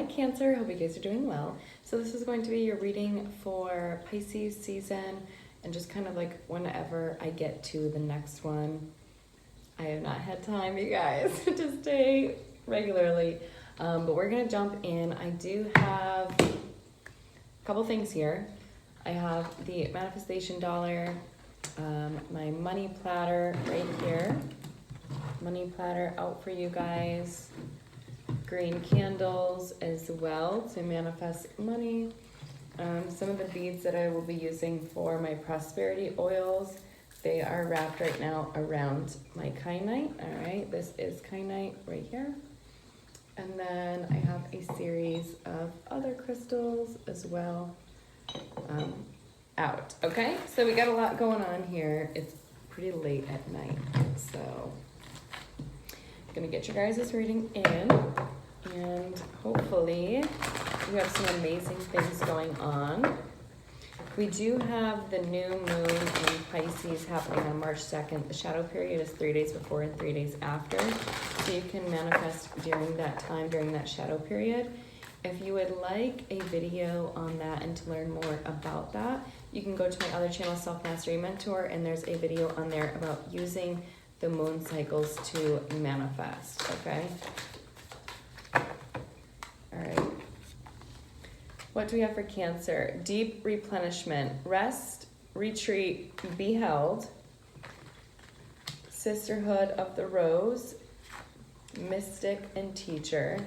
Hi Cancer, hope you guys are doing well. So this is going to be your reading for Pisces season and just kind of like whenever I get to the next one. I have not had time, you guys, to stay regularly, but we're gonna jump in. I do have a couple things here. I have the manifestation dollar, my money platter right here. Money platter out for you guys. Green candles as well to manifest money. Some of the beads that I will be using for my prosperity oils, they are wrapped right now around my kyanite. All right, this is kyanite right here. And then I have a series of other crystals as well out. Okay, so we got a lot going on here. It's pretty late at night, so I'm gonna get your guys' reading in. And hopefully we have some amazing things going on. We do have the new moon in Pisces happening on March 2nd. The shadow period is 3 days before and 3 days after. So you can manifest during that time, during that shadow period. If you would like a video on that and to learn more about that, you can go to my other channel, Self Mastery Mentor, and there's a video on there about using the moon cycles to manifest, okay? All right. What do we have for Cancer? Deep replenishment, rest, retreat, be held, sisterhood of the rose, mystic and teacher,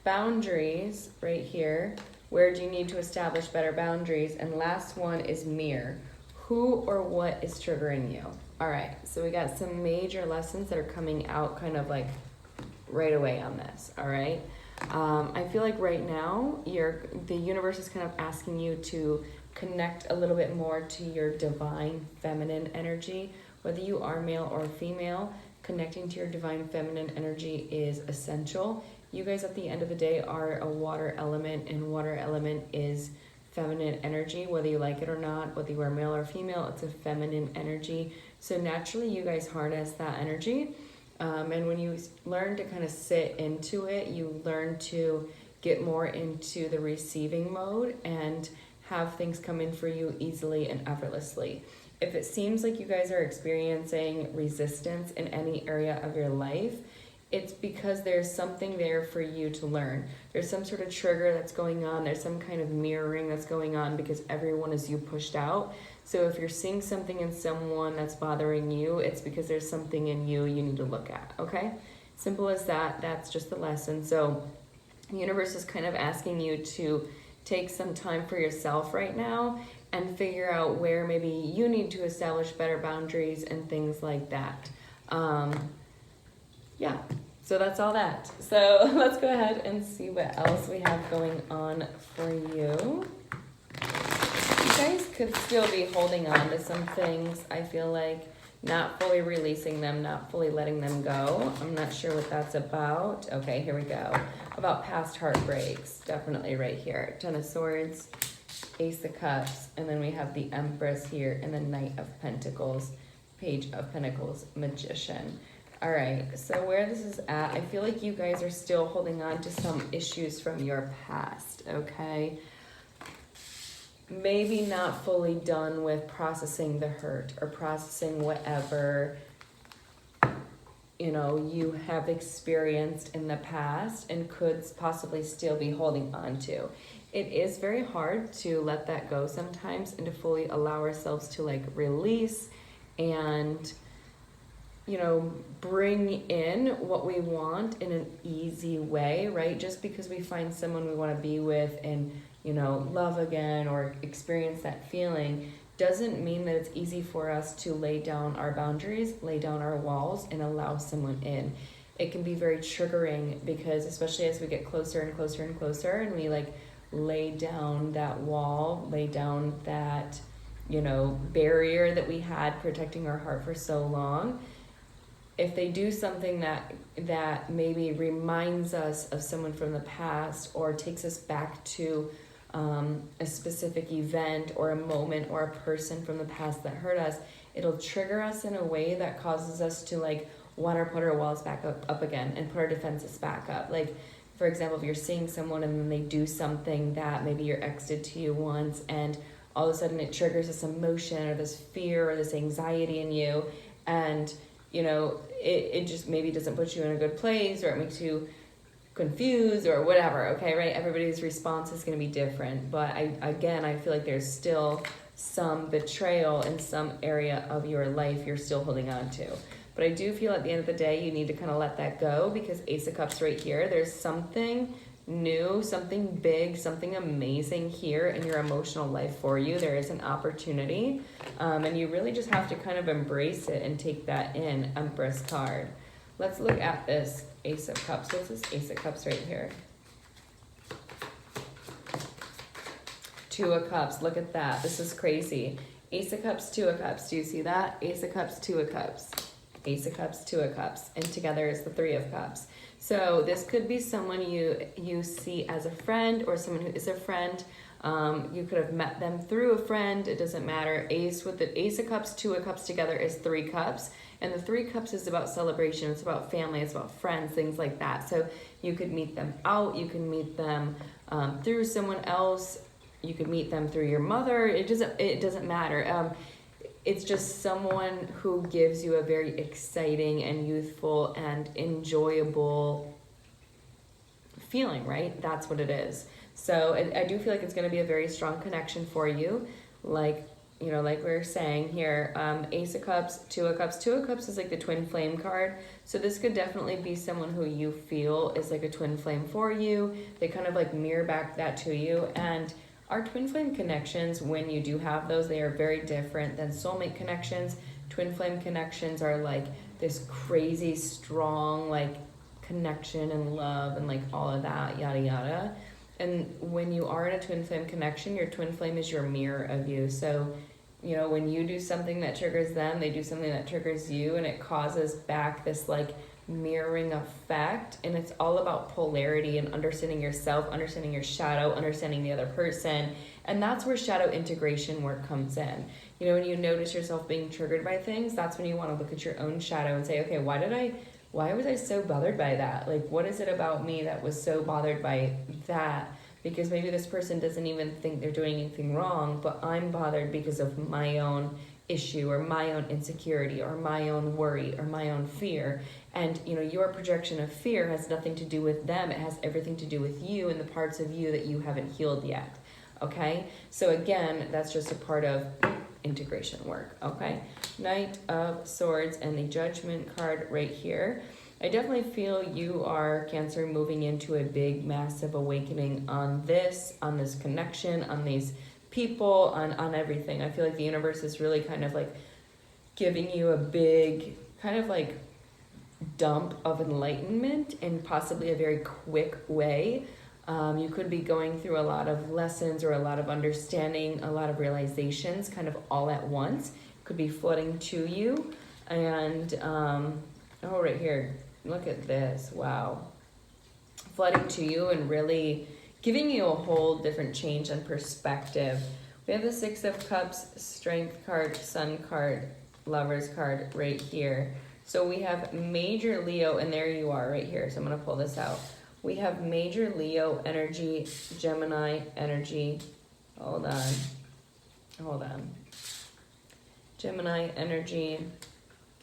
boundaries right here. Where do you need to establish better boundaries? And last one is mirror. Who or what is triggering you? All right, so we got some major lessons that are coming out kind of like right away on this, all right? I feel like right now the universe is kind of asking you to connect a little bit more to your divine feminine energy. Whether you are male or female, connecting to your divine feminine energy is essential. You guys at the end of the day are a water element, and water element is feminine energy, whether you like it or not, whether you are male or female, it's a feminine energy. So naturally you guys harness that energy. And when you learn to kind of sit into it, you learn to get more into the receiving mode and have things come in for you easily and effortlessly. If it seems like you guys are experiencing resistance in any area of your life, it's because there's something there for you to learn. There's some sort of trigger that's going on. There's some kind of mirroring that's going on because everyone is you pushed out. So if you're seeing something in someone that's bothering you, it's because there's something in you need to look at, okay? Simple as that. That's just the lesson. So the universe is kind of asking you to take some time for yourself right now and figure out where maybe you need to establish better boundaries and things like that. Yeah, so that's all that. So let's go ahead and see what else we have going on for you. You guys could still be holding on to some things. I feel like not fully releasing them, not fully letting them go. I'm not sure what that's about. Okay, here we go. About past heartbreaks, definitely right here. Ten of Swords, Ace of Cups, and then we have the Empress here, and the Knight of Pentacles, Page of Pentacles, Magician. All right, so where this is at, I feel like you guys are still holding on to some issues from your past, okay? Maybe not fully done with processing the hurt or processing whatever, you have experienced in the past and could possibly still be holding on to. It is very hard to let that go sometimes and to fully allow ourselves to like release and bring in what we want in an easy way, right? Just because we find someone we want to be with and, love again or experience that feeling doesn't mean that it's easy for us to lay down our boundaries, lay down our walls, and allow someone in. It can be very triggering because especially as we get closer and closer and closer and we like lay down that wall, lay down that, barrier that we had protecting our heart for so long, if they do something that maybe reminds us of someone from the past or takes us back to a specific event or a moment or a person from the past that hurt us, it'll trigger us in a way that causes us to like want to put our walls back up again and put our defenses back up. Like for example, if you're seeing someone and then they do something that maybe your ex did to you once, and all of a sudden it triggers this emotion or this fear or this anxiety in you, and you know, it just maybe doesn't put you in a good place, or it makes you confused or whatever, okay, right? Everybody's response is going to be different, but I feel like there's still some betrayal in some area of your life you're still holding on to. But I do feel at the end of the day, you need to kind of let that go, because Ace of Cups right here, there's something new, something big, something amazing here in your emotional life for you. There is an opportunity, and you really just have to kind of embrace it and take that in. Empress card. Let's look at this Ace of Cups. What's this Ace of Cups right here? Two of Cups. Look at that. This is crazy. Ace of Cups, Two of Cups. Do you see that? Ace of Cups, Two of Cups. Ace of Cups, Two of Cups. And together is the Three of Cups. So this could be someone you see as a friend, or someone who is a friend. You could have met them through a friend. It doesn't matter. Ace with the Ace of Cups, Two of Cups together is Three Cups. And the Three Cups is about celebration. It's about family. It's about friends, things like that. So you could meet them out. You can meet them through someone else. You could meet them through your mother. It doesn't matter. It's just someone who gives you a very exciting and youthful and enjoyable feeling, right? That's what it is. So I do feel like it's going to be a very strong connection for you. Like we were saying here, Ace of Cups, Two of Cups. Two of Cups is like the twin flame card. So this could definitely be someone who you feel is like a twin flame for you. They kind of like mirror back that to you. And our twin flame connections, when you do have those, they are very different than soulmate connections. Twin flame connections are like this crazy strong like connection and love and like all of that, yada yada. And when you are in a twin flame connection, your twin flame is your mirror of you. So, you know, when you do something that triggers them, they do something that triggers you, and it causes back this like mirroring effect. And it's all about polarity and understanding yourself, understanding your shadow, understanding the other person. And that's where shadow integration work comes in. You know, when you notice yourself being triggered by things, that's when you want to look at your own shadow and say, okay, why was I so bothered by that? Like, what is it about me that was so bothered by that? Because maybe this person doesn't even think they're doing anything wrong, but I'm bothered because of my own issue or my own insecurity or my own worry or my own fear. And, you know, your projection of fear has nothing to do with them. It has everything to do with you and the parts of you that you haven't healed yet. Okay? So again, that's just a part of integration work. Okay? Knight of Swords and the Judgment card right here. I definitely feel you are, Cancer, moving into a big, massive awakening on this connection, on these people, on everything. I feel like the universe is really kind of like giving you a big kind of like dump of enlightenment in possibly a very quick way. You could be going through a lot of lessons or a lot of understanding, a lot of realizations kind of all at once. It could be flooding to you. And, right here, look at this. Wow. Flooding to you and really giving you a whole different change in perspective. We have the Six of Cups, Strength card, Sun card, Lovers card right here. So we have major Leo, and there you are right here. So I'm going to pull this out. We have major Leo energy, Gemini energy. Hold on. Gemini energy,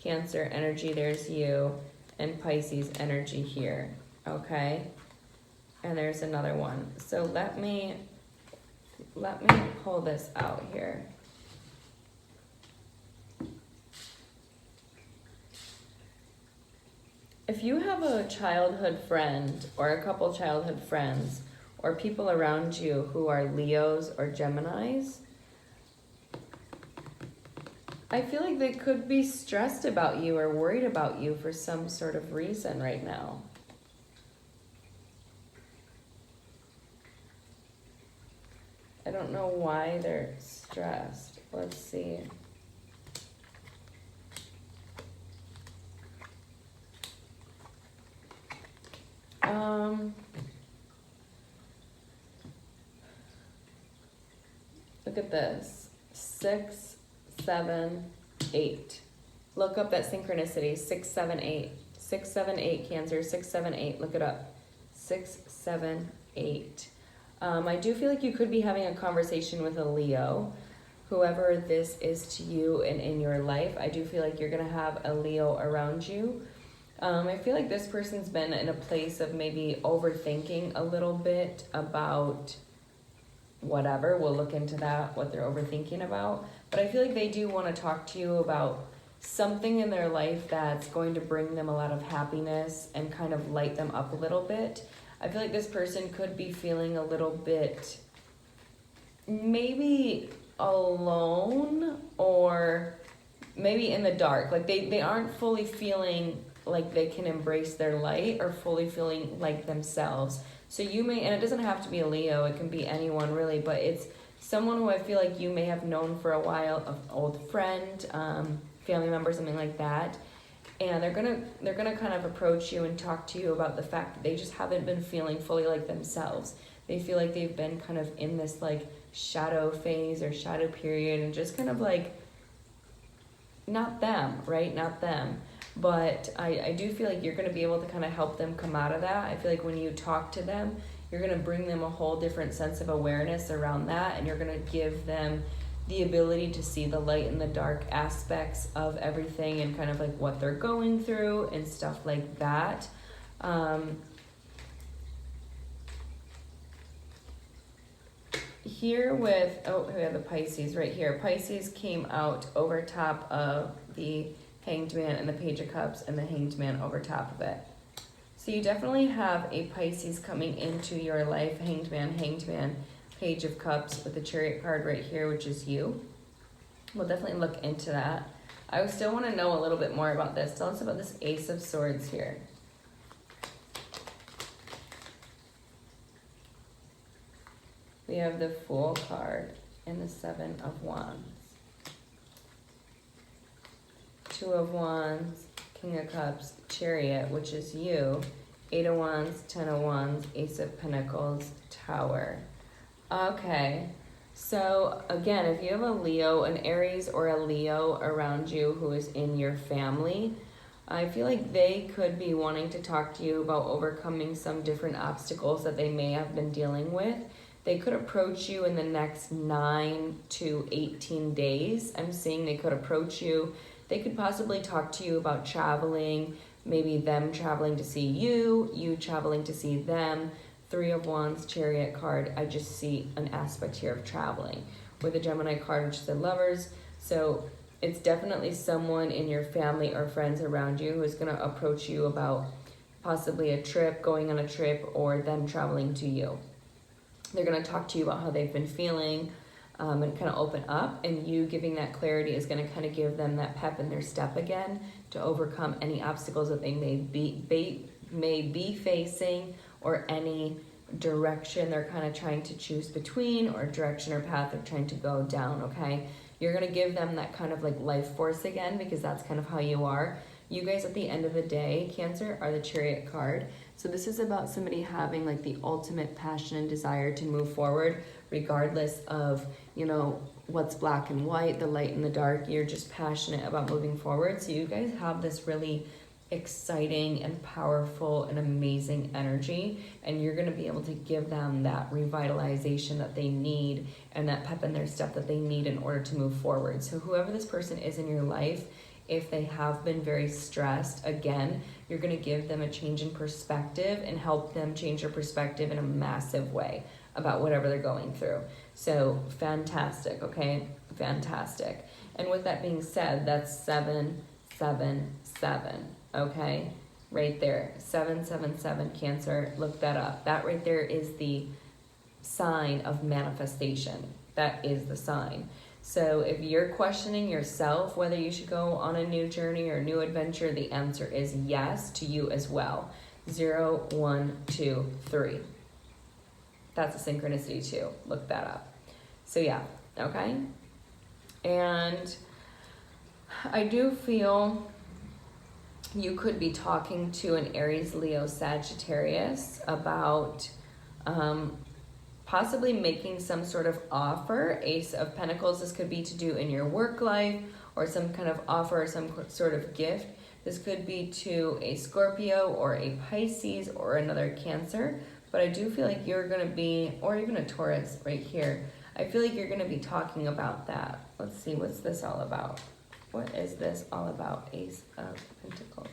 Cancer energy, there's you, and Pisces energy here, okay? And there's another one. So let me pull this out here. If you have a childhood friend or a couple childhood friends or people around you who are Leos or Geminis, I feel like they could be stressed about you or worried about you for some sort of reason right now. I don't know why they're stressed. Let's see. Look at this. 6, 7, 8. Look up that synchronicity. 6, 7, 8. 6, 7, 8, Cancer. 6, 7, 8. Look it up. 6, 7, 8. I do feel like you could be having a conversation with a Leo. Whoever this is to you and in your life, I do feel like you're going to have a Leo around you. I feel like this person's been in a place of maybe overthinking a little bit about whatever. We'll look into that, what they're overthinking about. But I feel like they do want to talk to you about something in their life that's going to bring them a lot of happiness and kind of light them up a little bit. I feel like this person could be feeling a little bit maybe alone or maybe in the dark. Like they aren't fully feeling like they can embrace their light or fully feeling like themselves. So you may, and it doesn't have to be a Leo, it can be anyone really, but it's someone who I feel like you may have known for a while, an old friend, family member, something like that. And they're gonna kind of approach you and talk to you about the fact that they just haven't been feeling fully like themselves. They feel like they've been kind of in this like shadow phase or shadow period and just kind of like not them, right? Not them. But I do feel like you're going to be able to kind of help them come out of that. I feel like when you talk to them, you're going to bring them a whole different sense of awareness around that, and you're going to give them the ability to see the light and the dark aspects of everything and kind of like what they're going through and stuff like that. Here with, we have the Pisces right here. Pisces came out over top of the Hanged Man and the Page of Cups and the Hanged Man over top of it. So you definitely have a Pisces coming into your life. Hanged Man, Page of Cups with the Chariot card right here, which is you. We'll definitely look into that. I still want to know a little bit more about this. Tell us about this Ace of Swords here. We have the Fool card and the Seven of Wands. Two of Wands, King of Cups, Chariot, which is you. 8 of Wands, 10 of Wands, Ace of Pentacles, Tower. Okay, so again, if you have a Leo, an Aries or a Leo around you who is in your family, I feel like they could be wanting to talk to you about overcoming some different obstacles that they may have been dealing with. They could approach you in the next 9 to 18 days. I'm seeing they could approach you. They could possibly talk to you about traveling, maybe them traveling to see you, you traveling to see them. 3 of Wands, Chariot card, I just see an aspect here of traveling. With the Gemini card, which is the Lovers. So it's definitely someone in your family or friends around you who is going to approach you about possibly a trip, going on a trip, or them traveling to you. They're going to talk to you about how they've been feeling, and kind of open up, and you giving that clarity is going to kind of give them that pep in their step again to overcome any obstacles that they may be facing, or any direction they're kind of trying to choose between, or direction or path they're trying to go down. Okay, you're going to give them that kind of like life force again, because that's kind of how you are. You guys at the end of the day, Cancer, are the Chariot card. So this is about somebody having like the ultimate passion and desire to move forward, regardless of, you know, what's black and white, the light and the dark. You're just passionate about moving forward. So you guys have this really exciting and powerful and amazing energy, and you're going to be able to give them that revitalization that they need and that pep in their step that they need in order to move forward. So whoever this person is in your life, if they have been very stressed, again, you're going to give them a change in perspective and help them change their perspective in a massive way about whatever they're going through. So fantastic, okay? Fantastic. And with that being said, that's 777, okay? Right there, 777, Cancer, look that up. That right there is the sign of manifestation. That is the sign. So if you're questioning yourself whether you should go on a new journey or a new adventure, the answer is yes to you as well. 0, 1, 2, 3. That's a synchronicity too. Look that up. So yeah, okay? And I do feel you could be talking to an Aries, Leo, Sagittarius about possibly making some sort of offer. Ace of Pentacles, this could be to do in your work life, or some kind of offer, some sort of gift This could be to a Scorpio or a Pisces or another Cancer. But I do feel like you're going to be, or even a Taurus right here. I feel like you're going to be talking about that. Let's see, what's this all about? What is this all about? Ace of Pentacles.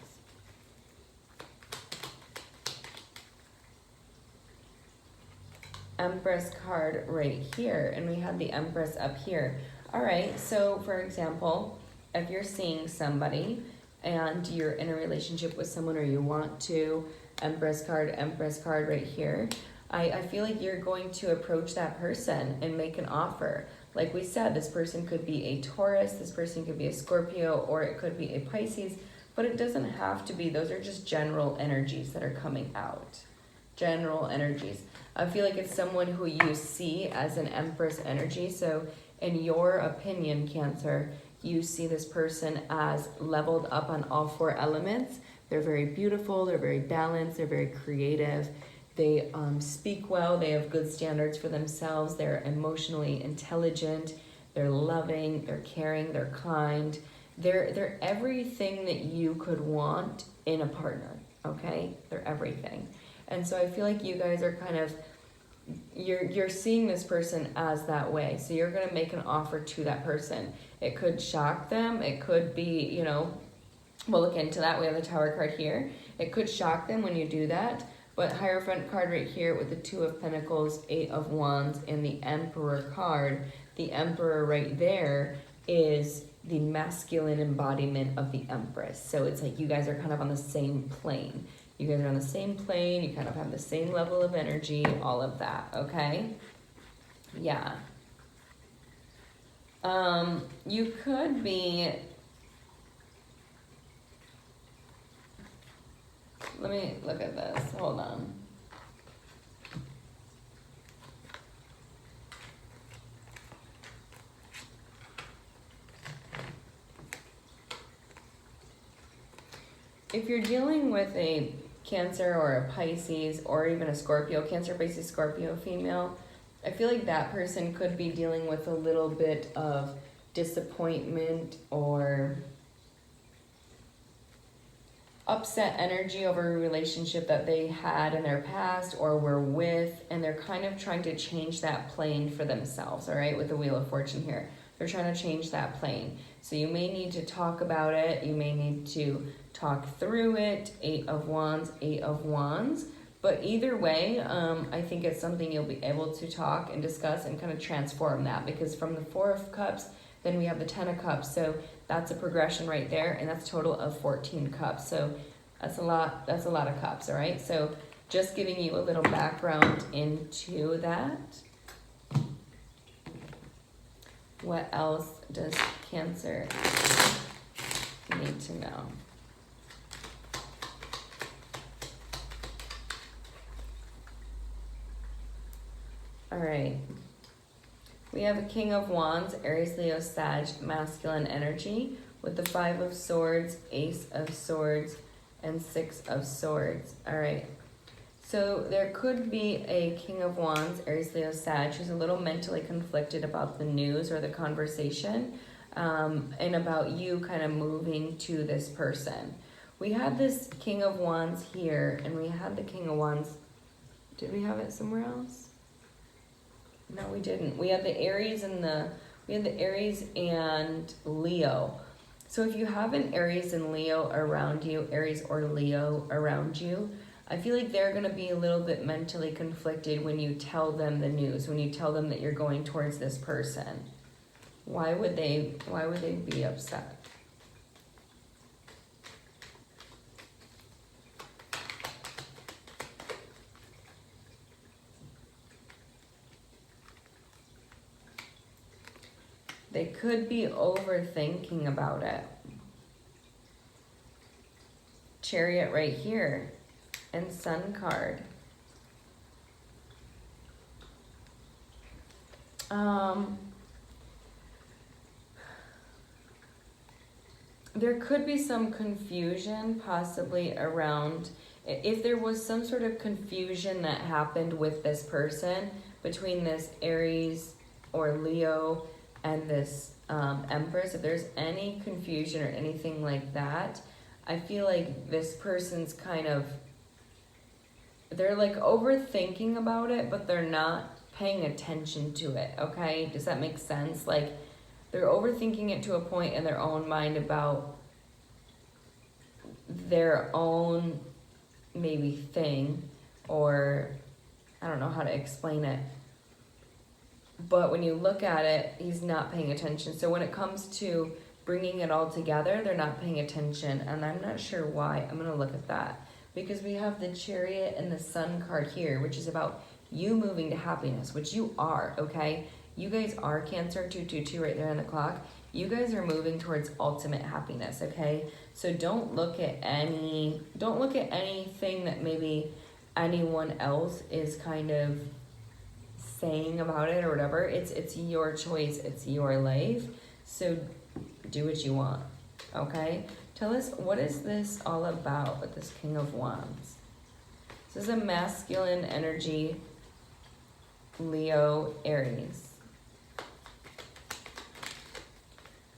Empress card right here, and we have the Empress up here. All right, so for example, if you're seeing somebody and you're in a relationship with someone, or you want to, Empress card right here, I feel like you're going to approach that person and make an offer. Like we said, this person could be a Taurus, this person could be a Scorpio, or it could be a Pisces, but it doesn't have to be. Those are just general energies that are coming out. General energies. I feel like it's someone who you see as an Empress energy. So in your opinion, Cancer, you see this person as leveled up on all 4 elements. They're very beautiful, they're very balanced, they're very creative. They speak well, they have good standards for themselves, they're emotionally intelligent, they're loving, they're caring, they're kind. They're everything that you could want in a partner, okay? They're everything. And so I feel like you guys are kind of, you're seeing this person as that way. So you're going to make an offer to that person. It could shock them. It could be, you know, we'll look into that. We have the Tower card here. It could shock them when you do that. But Hierophant card right here with the 2 of Pentacles, 8 of Wands, and the Emperor card. The Emperor right there is the masculine embodiment of the Empress. So it's like you guys are kind of on the same plane. You guys are on the same plane. You kind of have the same level of energy, all of that, okay? Yeah. You could be... Let me look at this. Hold on. If you're dealing with a Cancer or a Pisces or even a Scorpio, Cancer, Pisces, Scorpio female, I feel like that person could be dealing with a little bit of disappointment or upset energy over a relationship that they had in their past or were with, and they're kind of trying to change that plane for themselves, all right, with the Wheel of Fortune here. They're trying to change that plane. So you may need to talk about it. You may need to talk through it. 8 of Wands, 8 of Wands. But either way, I think it's something you'll be able to talk and discuss and kind of transform that, because from the 4 of Cups, then we have the 10 of Cups. So that's a progression right there, and that's a total of 14 cups. So that's a lot of cups, all right? So just giving you a little background into that. What else does Cancer need to know? All right. We have a King of Wands, Aries, Leo, Sag, masculine energy, with the 5 of Swords, Ace of Swords, and 6 of Swords. All right. So there could be a King of Wands, Aries, Leo, Sag, who's a little mentally conflicted about the news or the conversation, and about you kind of moving to this person. We had this King of Wands here, and we had the King of Wands. Did we have it somewhere else? No, we didn't. We had the Aries and Aries and Leo. So if you have an Aries and Leo around you, Aries or Leo around you, I feel like they're going to be a little bit mentally conflicted when you tell them the news, when you tell them that you're going towards this person. Why would they be upset? They could be overthinking about it. Chariot right here, and Sun card. There could be some confusion possibly around, if there was some sort of confusion that happened with this person between this Aries or Leo and this Empress, if there's any confusion or anything like that, I feel like this person's kind of, they're like overthinking about it, but they're not paying attention to it, okay? Does that make sense? Like, they're overthinking it to a point in their own mind about their own maybe thing, or I don't know how to explain it. But when you look at it, he's not paying attention. So when it comes to bringing it all together, they're not paying attention. And I'm not sure why. I'm going to look at that. Because we have the Chariot and the Sun card here, which is about you moving to happiness, which you are, okay? You guys are Cancer 222 right there on the clock. You guys are moving towards ultimate happiness, okay? So don't look at anything that maybe anyone else is kind of saying about it or whatever. It's your choice, it's your life. So do what you want, okay? Tell us, what is this all about with this King of Wands? This is a masculine energy, Leo, Aries.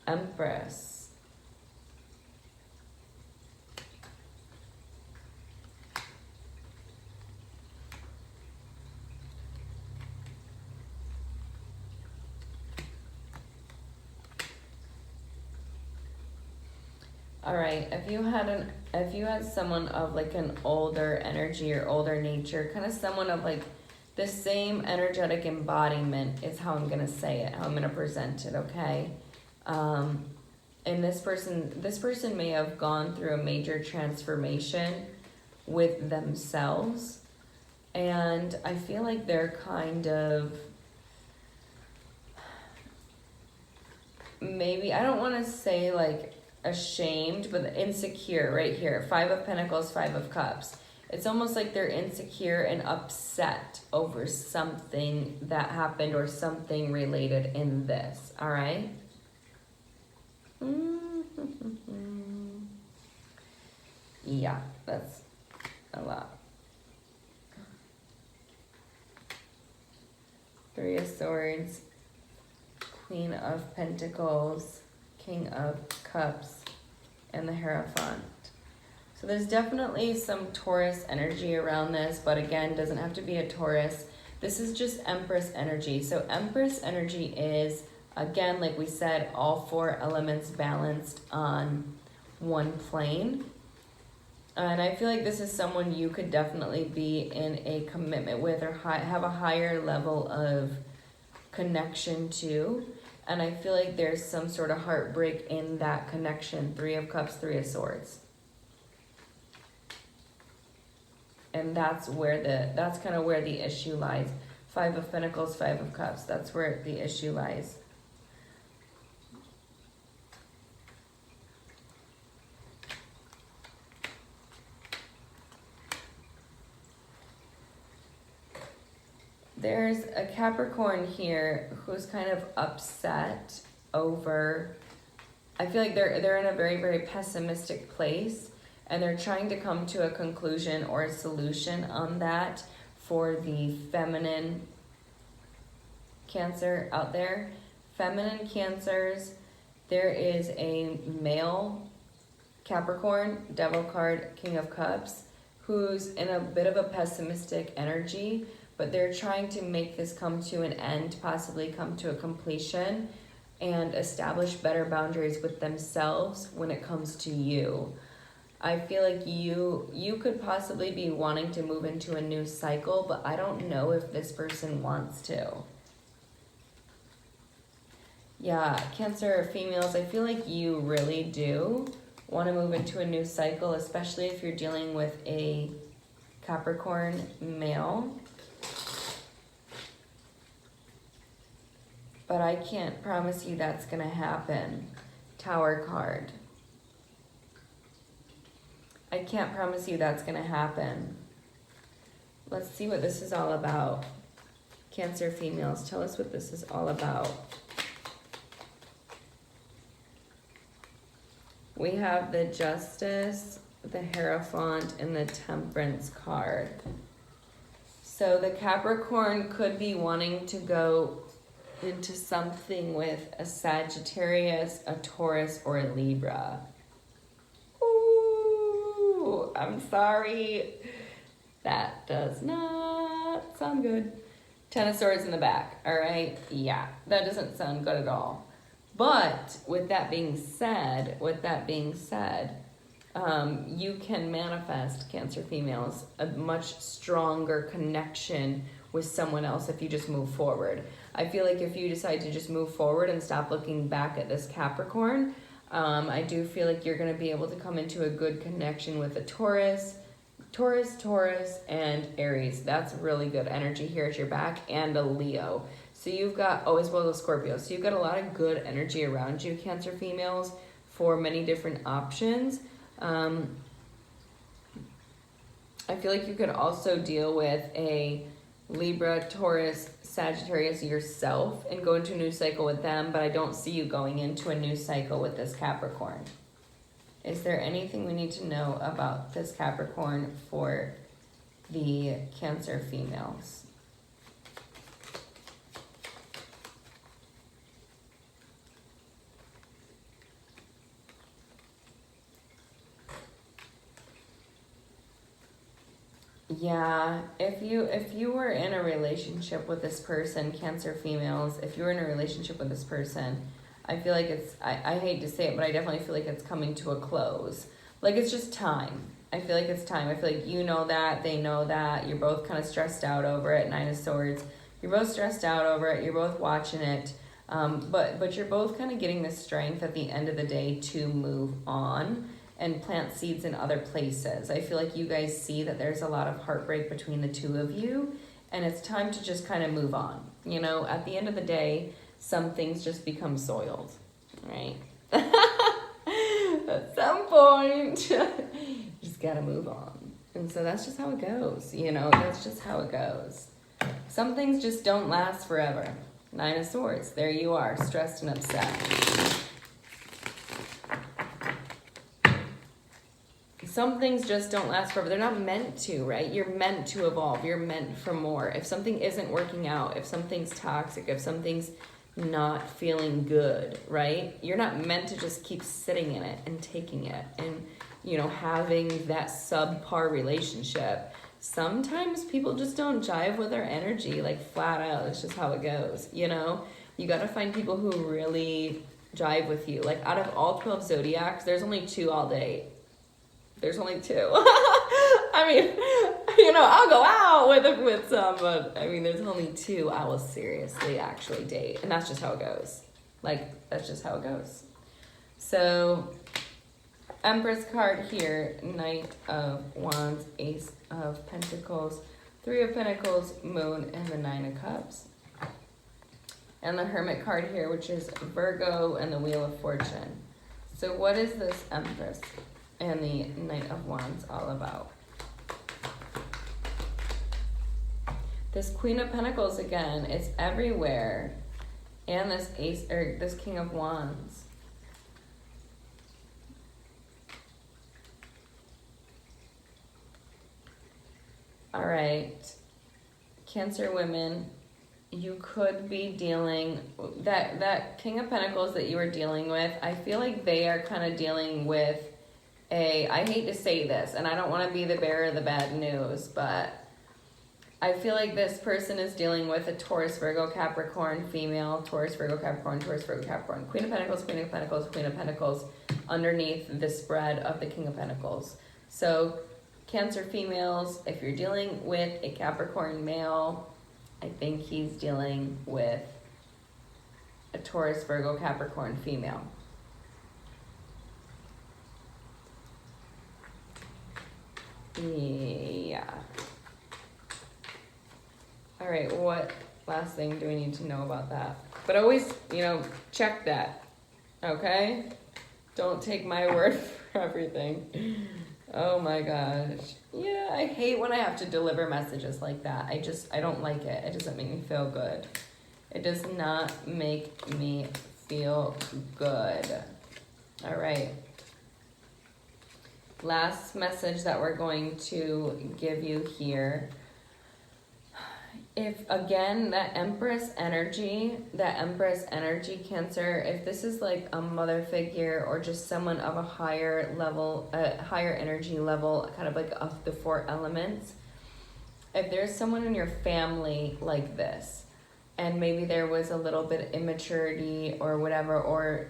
Empress. All right, if you had someone of like an older energy or older nature, kind of someone of like the same energetic embodiment is how I'm gonna say it, how I'm gonna present it, okay? And this person may have gone through a major transformation with themselves, and I feel like they're kind of, maybe, I don't want to say like ashamed, but insecure right here. 5 of Pentacles, 5 of Cups. It's almost like they're insecure and upset over something that happened or something related in this, all right? Yeah, that's a lot. 3 of Swords, Queen of Pentacles, King of Cups, and the Hierophant. So there's definitely some Taurus energy around this, but again, doesn't have to be a Taurus. This is just Empress energy. So Empress energy is, again, like we said, all 4 elements balanced on one plane. And I feel like this is someone you could definitely be in a commitment with or have a higher level of connection to. And I feel like there's some sort of heartbreak in that connection. 3 of Cups, 3 of Swords. And that's kind of where the issue lies. 5 of Pentacles, 5 of Cups. That's where the issue lies. There's a Capricorn here who's kind of upset over, I feel like they're in a very, very pessimistic place, and they're trying to come to a conclusion or a solution on that for the feminine Cancer out there. Feminine Cancers, there is a male Capricorn, Devil card, King of Cups, who's in a bit of a pessimistic energy, but they're trying to make this come to an end, possibly come to a completion, and establish better boundaries with themselves when it comes to you. I feel like you could possibly be wanting to move into a new cycle, but I don't know if this person wants to. Yeah, Cancer females, I feel like you really do want to move into a new cycle, especially if you're dealing with a Capricorn male. But I can't promise you that's going to happen. Tower card. I can't promise you that's going to happen. Let's see what this is all about. Cancer females, tell us what this is all about. We have the Justice, the Hierophant, and the Temperance card. So the Capricorn could be wanting to go into something with a Sagittarius, a Taurus, or a Libra. Ooh. Ooh, I'm sorry. That does not sound good. 10 of Swords in the back, all right? Yeah, that doesn't sound good at all. But with that being said, you can manifest, Cancer females, a much stronger connection with someone else if you just move forward. I feel like if you decide to just move forward and stop looking back at this Capricorn, I do feel like you're going to be able to come into a good connection with a Taurus, and Aries. That's really good energy here at your back, and a Leo. So you've got, as well as a Scorpio. So you've got a lot of good energy around you, Cancer females, for many different options. I feel like you could also deal with a Libra, Taurus, Sagittarius yourself and go into a new cycle with them, but I don't see you going into a new cycle with this Capricorn. Is there anything we need to know about this Capricorn for the Cancer females? Yeah, if you were in a relationship with this person, Cancer females, if you were in a relationship with this person, I feel like I hate to say it, but I definitely feel like it's coming to a close. Like, it's just time. I feel like it's time. I feel like you know that, they know that, you're both kind of stressed out over it, 9 of Swords. You're both stressed out over it, you're both watching it, but you're both kind of getting the strength at the end of the day to move on and plant seeds in other places. I feel like you guys see that there's a lot of heartbreak between the two of you, and it's time to just kind of move on. You know, at the end of the day, some things just become soiled, right? At some point, you just gotta move on. And so that's just how it goes, you know, that's just how it goes. Some things just don't last forever. 9 of Swords, there you are, stressed and upset. Some things just don't last forever. They're not meant to, right? You're meant to evolve. You're meant for more. If something isn't working out, if something's toxic, if something's not feeling good, right? You're not meant to just keep sitting in it and taking it and, you know, having that subpar relationship. Sometimes people just don't jive with their energy, like flat out. It's just how it goes, you know? You got to find people who really jive with you. Like, out of all 12 zodiacs, there's only 2 I'll date. There's only 2. I mean, you know, I'll go out with some, but I mean, there's only 2 I will seriously actually date. And that's just how it goes. Like, that's just how it goes. So, Empress card here, Knight of Wands, Ace of Pentacles, 3 of Pentacles, Moon, and the 9 of Cups. And the Hermit card here, which is Virgo, and the Wheel of Fortune. So what is this Empress and the Knight of Wands all about? This Queen of Pentacles again, it's everywhere. And this Ace, or this King of Wands. All right, Cancer women, you could be dealing, that King of Pentacles that you were dealing with, I feel like they are kind of dealing with I hate to say this, and I don't want to be the bearer of the bad news, but I feel like this person is dealing with a Taurus, Virgo, Capricorn female, Taurus, Virgo, Capricorn, Taurus, Virgo, Capricorn, Queen of Pentacles, Queen of Pentacles, Queen of Pentacles, underneath the spread of the King of Pentacles. So, Cancer females, if you're dealing with a Capricorn male, I think he's dealing with a Taurus, Virgo, Capricorn female. Yeah. All right, what last thing do we need to know about that? But always, you know, check that, okay? Don't take my word for everything. Oh my gosh. Yeah, I hate when I have to deliver messages like that. I don't like it. It doesn't make me feel good. It does not make me feel good. All right. Last message that we're going to give you here. If again, that Empress energy, Cancer, if this is like a mother figure or just someone of a higher level, a higher energy level, kind of like of the 4 elements, if there's someone in your family like this, and maybe there was a little bit of immaturity or whatever, or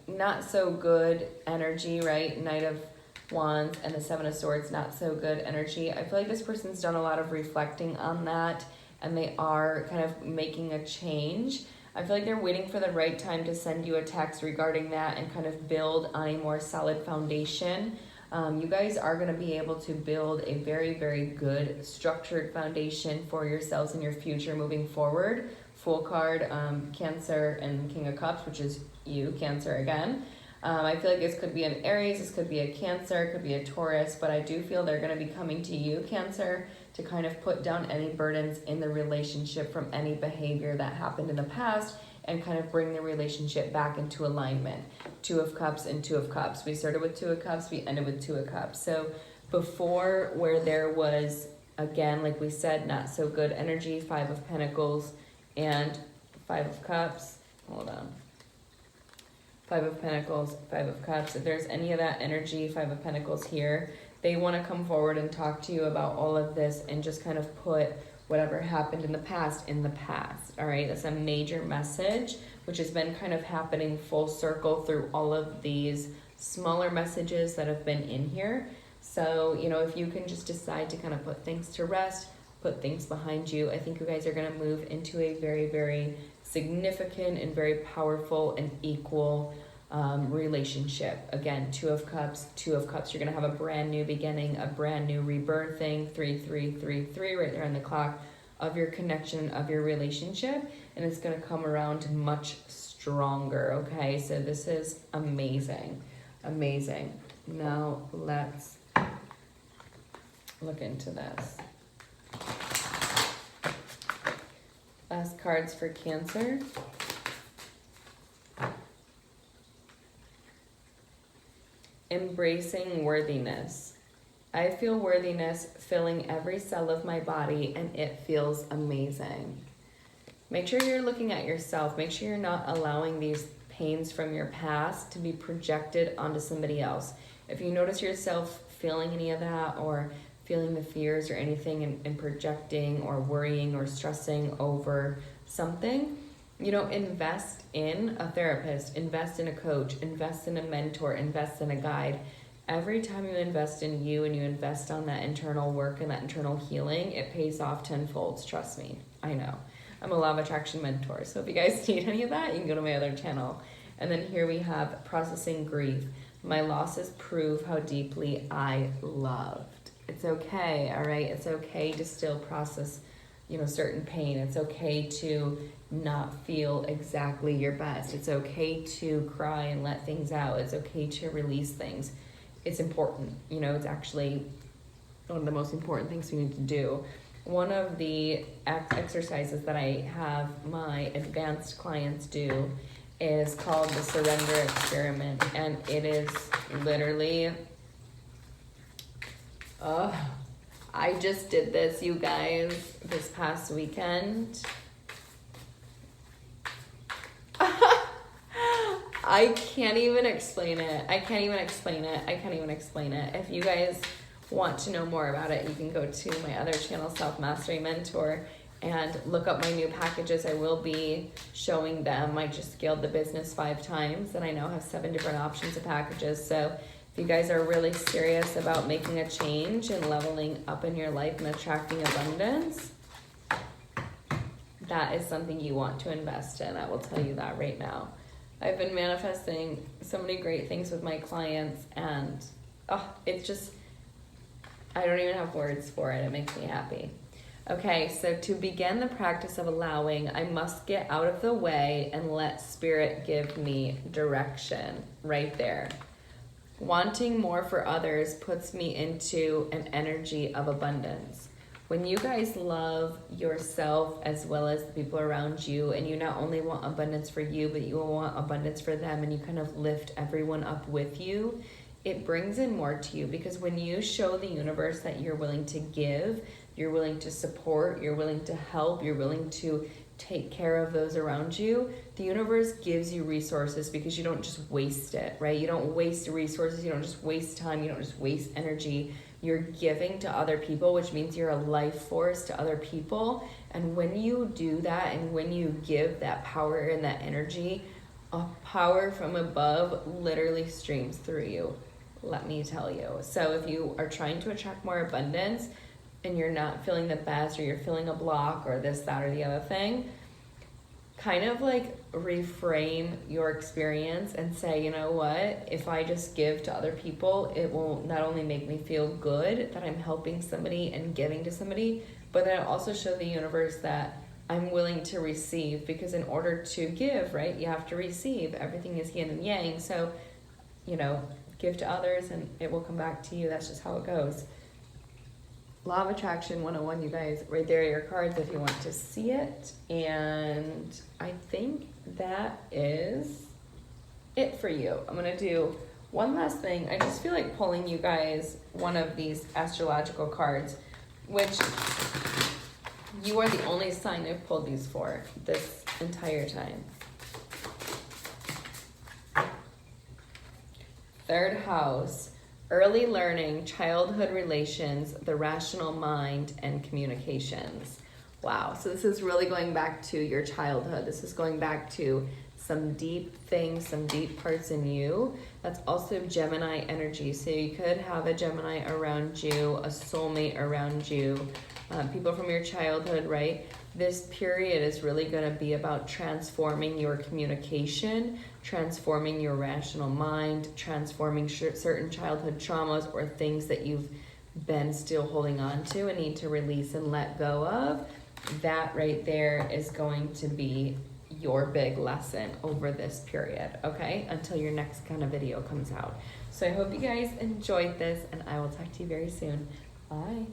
not so good energy, right? Knight of Wands and the 7 of Swords, not so good energy. I feel like this person's done a lot of reflecting on that, and they are kind of making a change. I feel like they're waiting for the right time to send you a text regarding that and kind of build on a more solid foundation. You guys are going to be able to build a very, very good structured foundation for yourselves in your future moving forward. Fool card, Cancer, and King of Cups, which is you, Cancer again. I feel like this could be an Aries, this could be a Cancer, it could be a Taurus, but I do feel they're going to be coming to you, Cancer, to kind of put down any burdens in the relationship from any behavior that happened in the past and kind of bring the relationship back into alignment. 2 of Cups and 2 of Cups. We started with 2 of Cups, we ended with 2 of Cups. So before, where there was, again, like we said, not so good energy, 5 of Pentacles and 5 of Cups. Hold on. 5 of Pentacles, 5 of Cups. If there's any of that energy, 5 of Pentacles here, they want to come forward and talk to you about all of this and just kind of put whatever happened in the past, all right? That's a major message, which has been kind of happening full circle through all of these smaller messages that have been in here. So, you know, if you can just decide to kind of put things to rest, put things behind you, I think you guys are going to move into a very, very significant and very powerful and equal relationship. Again, 2 of Cups, 2 of Cups. You're going to have a brand new beginning, a brand new rebirthing, 3-3-3-3 right there on the clock of your connection, of your relationship, and it's going to come around much stronger, okay? So this is amazing, amazing. Now let's look into this. Last cards for Cancer. Embracing worthiness. I feel worthiness filling every cell of my body, and it feels amazing. Make sure you're looking at yourself. Make sure you're not allowing these pains from your past to be projected onto somebody else. If you notice yourself feeling any of that, or feeling the fears or anything, and projecting or worrying or stressing over something, you know, invest in a therapist, invest in a coach, invest in a mentor, invest in a guide. Every time you invest in you and you invest on that internal work and that internal healing, it pays off tenfold. Trust me, I know. I'm a law of attraction mentor, so if you guys need any of that, you can go to my other channel. And then here we have processing grief. My losses prove how deeply I loved. It's okay, all right? It's okay to still process, you know, certain pain. It's okay to not feel exactly your best. It's okay to cry and let things out. It's okay to release things. It's important, you know, it's actually one of the most important things we need to do. One of the exercises that I have my advanced clients do is called the surrender experiment, and it is literally, I just did this, you guys, this past weekend. I can't even explain it. If you guys want to know more about it, you can go to my other channel, Self Mastery Mentor, and look up my new packages. I will be showing them. I just scaled the business 5 times, and I now have 7 different options of packages. So if you guys are really serious about making a change and leveling up in your life and attracting abundance, that is something you want to invest in. I will tell you that right now. I've been manifesting so many great things with my clients, and it's just, I don't even have words for it. It makes me happy. Okay, so to begin the practice of allowing, I must get out of the way and let spirit give me direction. Right there. Wanting more for others puts me into an energy of abundance. When you guys love yourself as well as the people around you, and you not only want abundance for you, but you want abundance for them, and you kind of lift everyone up with you, it brings in more to you, because when you show the universe that you're willing to give, you're willing to support, you're willing to help, you're willing to take care of those around you, the universe gives you resources because you don't just waste it, right? You don't waste resources, you don't just waste time, you don't just waste energy. You're giving to other people, which means you're a life force to other people. And when you do that and when you give that power and that energy, a power from above literally streams through you, let me tell you. So if you are trying to attract more abundance and you're not feeling the best, or you're feeling a block, or this, that, or the other thing, kind of like reframe your experience and say, you know what, if I just give to other people, it will not only make me feel good that I'm helping somebody and giving to somebody, but then it'll also show the universe that I'm willing to receive, because in order to give, right, you have to receive. Everything is yin and yang. So, you know, give to others and it will come back to you. That's just how it goes. Law of Attraction 101, you guys. Right there are your cards if you want to see it. And I think that is it for you. I'm going to do one last thing. I just feel like pulling you guys one of these astrological cards, which you are the only sign I've pulled these for this entire time. Third house. Early learning, childhood relations, the rational mind, and communications. Wow, so this is really going back to your childhood. This is going back to some deep things, some deep parts in you. That's also Gemini energy. So you could have a Gemini around you, a soulmate around you, people from your childhood, right? This period is really going to be about transforming your communication, transforming your rational mind, transforming certain childhood traumas or things that you've been still holding on to and need to release and let go of. That right there is going to be your big lesson over this period, okay? Until your next kind of video comes out. So I hope you guys enjoyed this, and I will talk to you very soon. Bye.